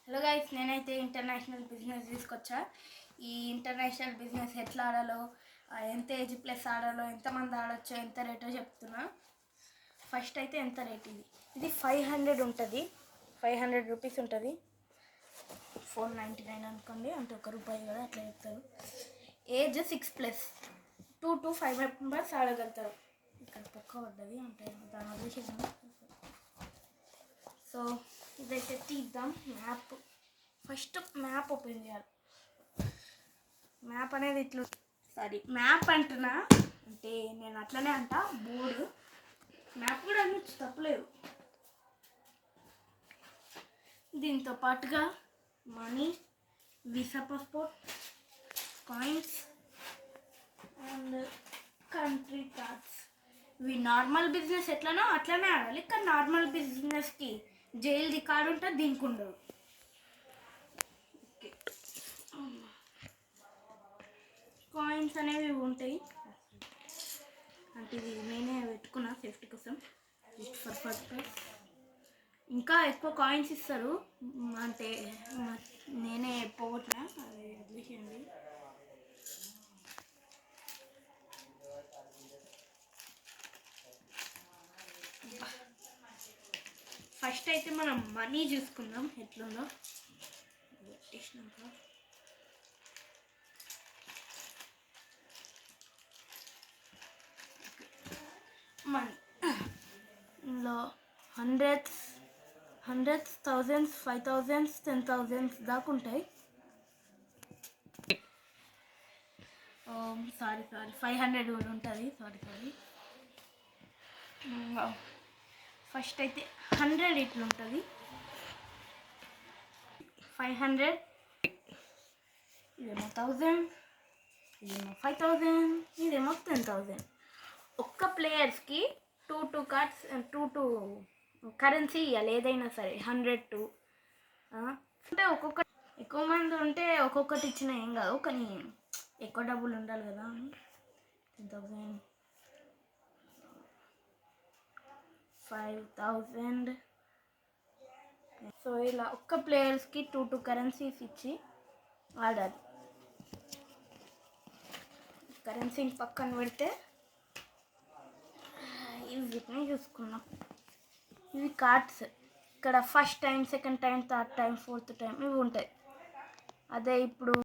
Hello guys, నేనైతే international business తీసుకొచ్చా. ఈ ఇంటర్నేషనల్ బిజినెస్ ఎట్లా ఆడాలో, ఎంత ఏజ్ ప్లస్ ఆడాలో, ఎంతమంది ఆడొచ్చో, ఎంత రేటో చెప్తున్నా. ఫస్ట్ అయితే ఎంత రేట్ ఇది 500 ఉంటుంది, 500 రూపీస్ ఉంటుంది. 499 అనుకోండి, అంటే ₹1 కదా, అట్లా చెప్తారు. ఏజ్ 6+, 2 to 5 మెంబర్స్ ఆడగలుగుతారు. ఇక్కడ పక్క పడ్డది అంటే దాని ఉద్దేశం. సో ఇదైతే తీద్దాం. ఫస్ట్ మ్యాప్ ఓపెన్ చేయాలి. మ్యాప్ అనేది ఇట్లా, మ్యాప్ అంటున్నా అంటే నేను అట్లనే అంట. బోర్డు మ్యాప్ కూడా అనొచ్చు, తప్పలేదు. దీంతో పాటుగా money, visa, passport, coins and country cards. ఇవి నార్మల్ బిజినెస్ ఎట్లనో అట్లనే ఆడాలి, కానీ నార్మల్ బిజినెస్కి జైలు కార్డు ఉంటుంది, దీనికి ఉండదు. ఓకే, కాయిన్స్ అనేవి ఉంటాయి, అంటే ఇది నేనే పెట్టుకున్నా సేఫ్టీ కోసం. ఇంకా ఎక్కువ కాయిన్స్ ఇస్తారు, అంటే నేనే పోగొట్టినా, అది వదిలేసేయండి. ఫస్ట్ అయితే మనం మనీ చూసుకుందాం ఎట్లుందో. పెట్టేసినాక మనీ ఇందులో హండ్రెడ్స్, 1000s, 5000s, 10,000s దాకా ఉంటాయి. సారీ 500 కూడా ఉంటుంది. సారీ. ఫస్ట్ అయితే 100 ఇట్లా ఉంటుంది. 500, ఇదేమో 1000, ఇదేమో 5000, ఇదేమో 10,000. ఒక్క ప్లేయర్స్కి 2 కార్డ్స్, 2 కరెన్సీ ఇవ్వాలి, ఏదైనా సరే. 100 అంటే ఒక్కొక్క ఎక్కువ మంది ఉంటే ఒక్కొక్కటి ఇచ్చినా ఏం కాదు, కానీ ఎక్కువ డబ్బులు ఉండాలి కదా. 10,000, 5,000. సో ఇలా ఒక్క ప్లేయర్స్కి 2 కరెన్సీస్ ఇచ్చి ఆడాలి. కరెన్సీ పక్కన పెడితే వీటిని చూసుకున్నాం. ఇవి కార్డ్స్. ఇక్కడ first time, second time, third time, fourth time ఇవి ఉంటాయి. అదే ఇప్పుడు